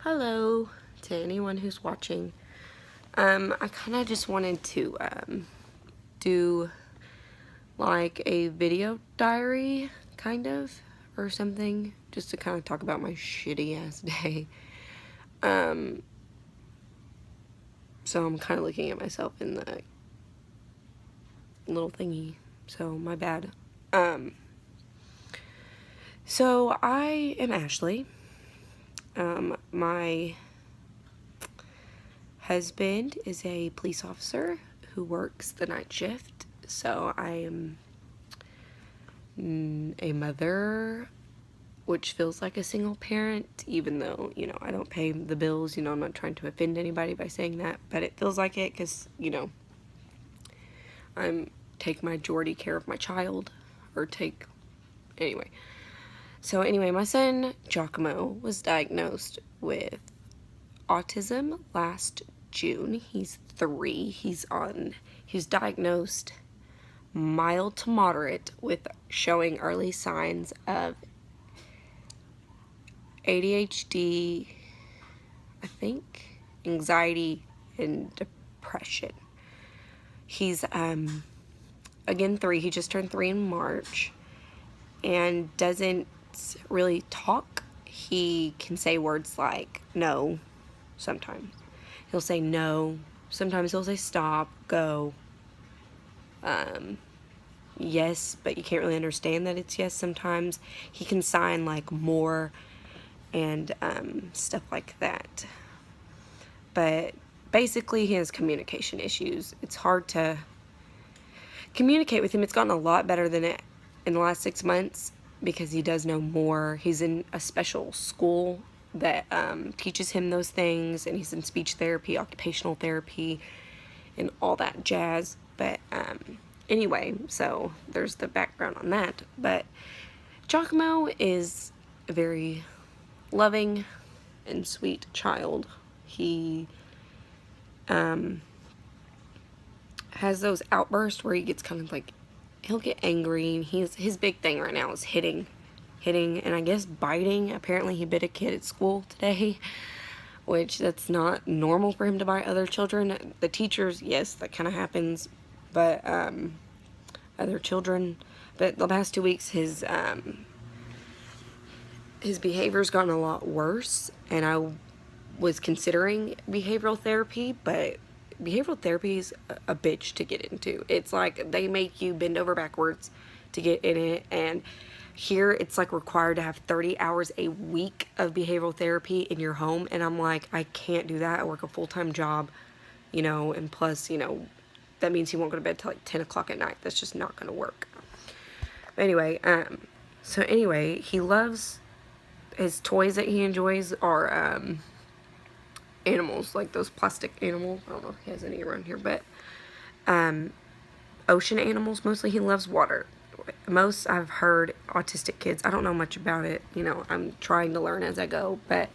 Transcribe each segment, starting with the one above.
Hello to anyone who's watching. I kind of just wanted to do like a video diary, kind of, or something, just to kind of talk about my shitty ass day. So I'm kind of looking at myself in the little thingy, so my bad. So I am Ashley. My husband is a police officer who works the night shift, so I am a mother, which feels like a single parent, even though, I don't pay the bills. I'm not trying to offend anybody by saying that, but it feels like it because, I'm take majority care of my child, or anyway. So anyway, my son Giacomo was diagnosed with autism last June. He's 3. He was diagnosed mild to moderate with showing early signs of ADHD, I think, anxiety, and depression. He's again 3. He just turned 3 in March and doesn't really talk. He can say words like no sometimes. He'll say no. Sometimes he'll say stop, go. Yes, but you can't really understand that it's yes sometimes. He can sign like more and stuff like that. But basically he has communication issues. It's hard to communicate with him. It's gotten a lot better than it in the last 6 months because he does know more. He's in a special school that teaches him those things, and he's in speech therapy, occupational therapy, and all that jazz. But anyway, so there's the background on that. But Giacomo is a very loving and sweet child. He has those outbursts where he gets kind of like, he'll get angry. His big thing right now is hitting, and I guess biting. Apparently he bit a kid at school today, which that's not normal for him to bite other children. The teachers, yes, that kind of happens, but other children. But the past 2 weeks, his behavior's gotten a lot worse, and I was considering behavioral therapy, but behavioral therapy is a bitch to get into. It's like they make you bend over backwards to get in it, and here it's like required to have 30 hours a week of behavioral therapy in your home, and I'm like, I can't do that. I work a full-time job, and plus, that means he won't go to bed till like 10 o'clock at night. That's just not gonna work. But anyway, he loves his toys that he enjoys are animals, like those plastic animals. I don't know if he has any around here, but ocean animals mostly. He loves water. Most I've heard autistic kids, I don't know much about it, I'm trying to learn as I go, but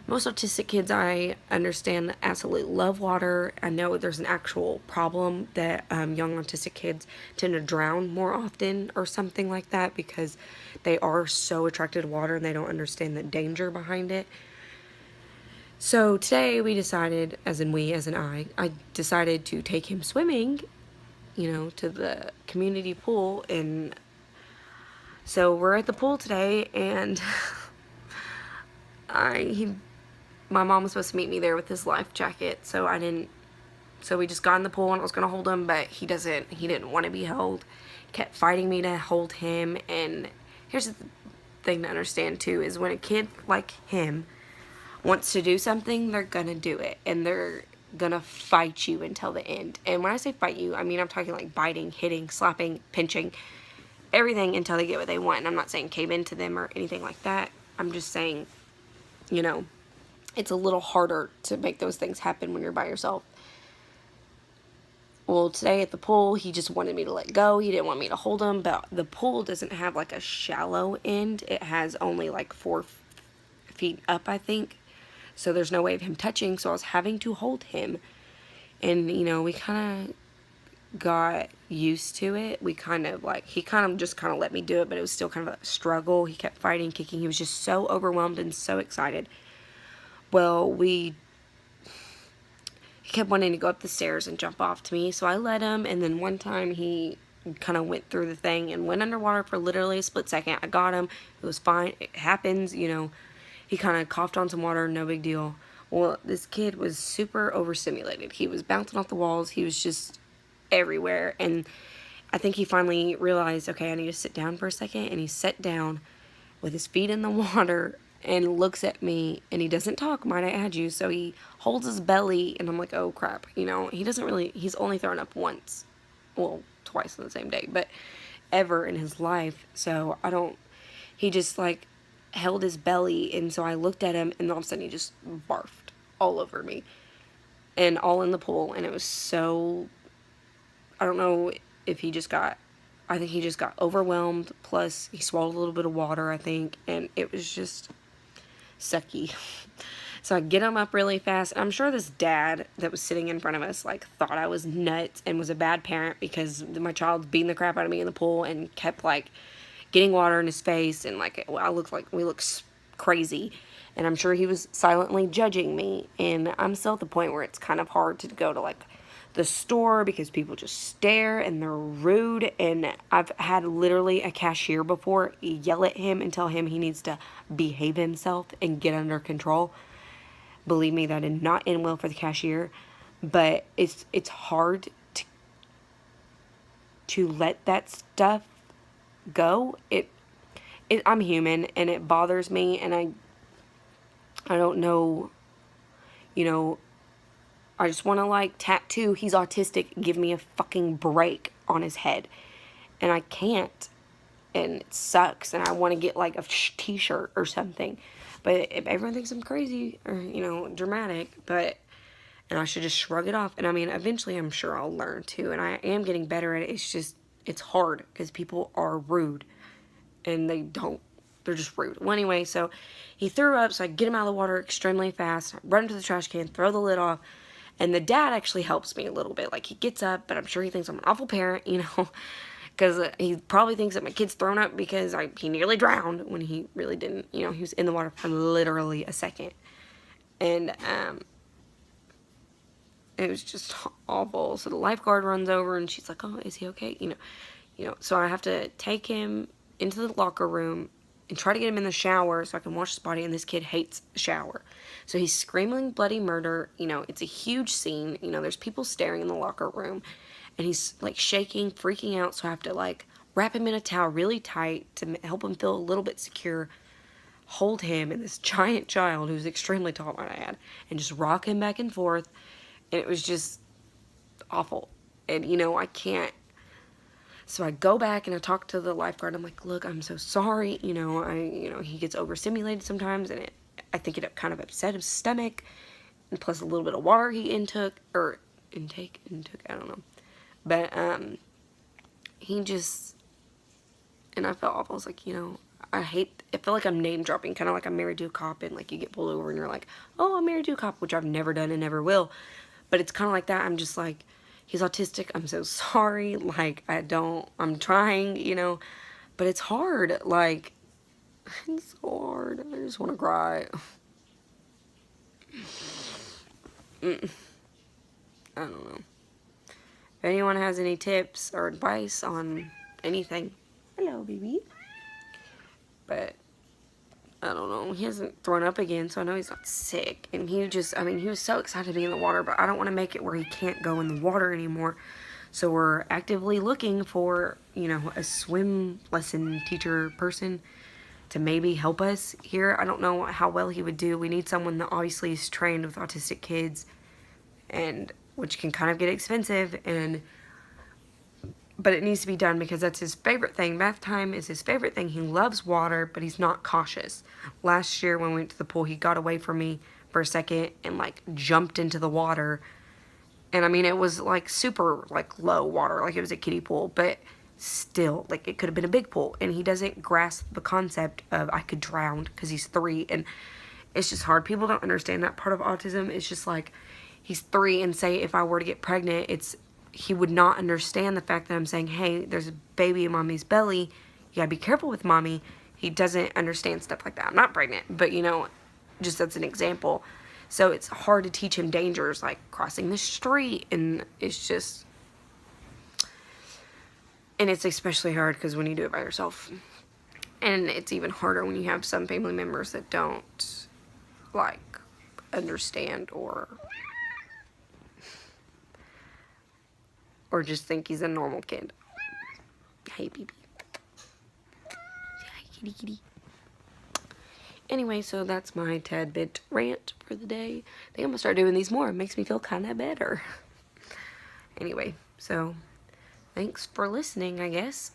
most autistic kids I understand absolutely love water. I know there's an actual problem that young autistic kids tend to drown more often or something like that because they are so attracted to water and they don't understand the danger behind it. So today we decided, as in I decided to take him swimming, to the community pool. And so we're at the pool today, and my mom was supposed to meet me there with his life jacket, so we just got in the pool, and I was gonna hold him, but he didn't want to be held. He kept fighting me to hold him. And here's the thing to understand too, is when a kid like him wants to do something, they're gonna do it, and they're gonna fight you until the end. And when I say fight you, I mean I'm talking like biting, hitting, slapping, pinching, everything until they get what they want. And I'm not saying cave into them or anything like that. I'm just saying, it's a little harder to make those things happen when you're by yourself. Well, today at the pool, he just wanted me to let go. He didn't want me to hold him, but the pool doesn't have like a shallow end. It has only like 4 feet up, I think. So there's no way of him touching, so I was having to hold him. And, we kind of got used to it. He kind of let me do it, but it was still kind of a struggle. He kept fighting, kicking. He was just so overwhelmed and so excited. Well, he kept wanting to go up the stairs and jump off to me, so I let him, and then one time he kind of went through the thing and went underwater for literally a split second. I got him. It was fine. It happens, you know. He kind of coughed on some water, no big deal. Well, this kid was super overstimulated. He was bouncing off the walls. He was just everywhere. And I think he finally realized, okay, I need to sit down for a second. And he sat down with his feet in the water and looks at me, and he doesn't talk, might I add you. So he holds his belly, and I'm like, oh crap, you know. He's only thrown up once, well, twice in the same day, but ever in his life. So he just like held his belly, and so I looked at him, and all of a sudden he just barfed all over me and all in the pool. And it was so, I don't know if I think he just got overwhelmed, plus he swallowed a little bit of water, I think, and it was just sucky. So I get him up really fast. I'm sure this dad that was sitting in front of us like thought I was nuts and was a bad parent because my child's beating the crap out of me in the pool and kept like getting water in his face, and like we look crazy. And I'm sure he was silently judging me. And I'm still at the point where it's kind of hard to go to like the store because people just stare and they're rude. And I've had literally a cashier before yell at him and tell him he needs to behave himself and get under control. Believe me, that did not end well for the cashier. But it's hard to let that stuff go. I'm human, and it bothers me, and I don't know, you know, I just want to like tattoo, he's autistic, give me a fucking break on his head. And I can't. And it sucks. And I want to get like a t-shirt or something. But if everyone thinks I'm crazy or, you know, dramatic, and I should just shrug it off. And I mean, eventually I'm sure I'll learn too. And I am getting better at it. It's just, it's hard because people are rude. And they're just rude. Well, anyway, so he threw up, so I get him out of the water extremely fast, run to the trash can, throw the lid off, and the dad actually helps me a little bit. Like, he gets up, but I'm sure he thinks I'm an awful parent, you know, because he probably thinks that my kid's thrown up because he nearly drowned when he really didn't. You know, he was in the water for literally a second. And it was just awful. So the lifeguard runs over, and she's like, oh, is he okay? You know, so I have to take him into the locker room and try to get him in the shower so I can wash his body, and this kid hates the shower. So he's screaming bloody murder. You know, it's a huge scene. You know, there's people staring in the locker room, and he's like shaking, freaking out, so I have to like wrap him in a towel really tight to help him feel a little bit secure, hold him and this giant child who's extremely tall, might I add, and just rock him back and forth. And it was just awful. And, you know, I can't. So I go back and I talk to the lifeguard. I'm like, look, I'm so sorry. You know, he gets overstimulated sometimes, and I think it kind of upset his stomach, and plus a little bit of water he intake, I don't know. But, he just, and I felt awful. I was like, you know, I feel like I'm name dropping, kind of like I'm married to a cop, and like you get pulled over and you're like, oh, I'm married to a cop, which I've never done and never will. But it's kind of like that. I'm just like, he's autistic, I'm so sorry, like, I'm trying, you know, but it's hard, like, it's so hard, I just want to cry. I don't know. If anyone has any tips or advice on anything, hello, baby. But I don't know. He hasn't thrown up again, so I know he's not sick. And he was so excited to be in the water, but I don't want to make it where he can't go in the water anymore. So we're actively looking for, you know, a swim lesson teacher person to maybe help us here. I don't know how well he would do. We need someone that obviously is trained with autistic kids, and which can kind of get expensive, but it needs to be done because that's his favorite thing. Bath time is his favorite thing. He loves water, but he's not cautious. Last year when we went to the pool, he got away from me for a second and like jumped into the water. And I mean, it was like super like low water, like it was a kiddie pool, but still, like it could have been a big pool. And he doesn't grasp the concept of I could drown because he's 3, and it's just hard. People don't understand that part of autism. It's just like, he's 3, and say if I were to get pregnant, he would not understand the fact that I'm saying, hey, there's a baby in mommy's belly, you gotta be careful with mommy. He doesn't understand stuff like that. I'm not pregnant, but you know, just that's an example. So it's hard to teach him dangers like crossing the street, and it's just, and it's especially hard because when you do it by yourself. And it's even harder when you have some family members that don't, like, understand or just think he's a normal kid. Hey, baby. Hi, kitty, kitty. Anyway, so that's my tad bit rant for the day. I think I'm gonna start doing these more. It makes me feel kind of better. Anyway, so thanks for listening, I guess.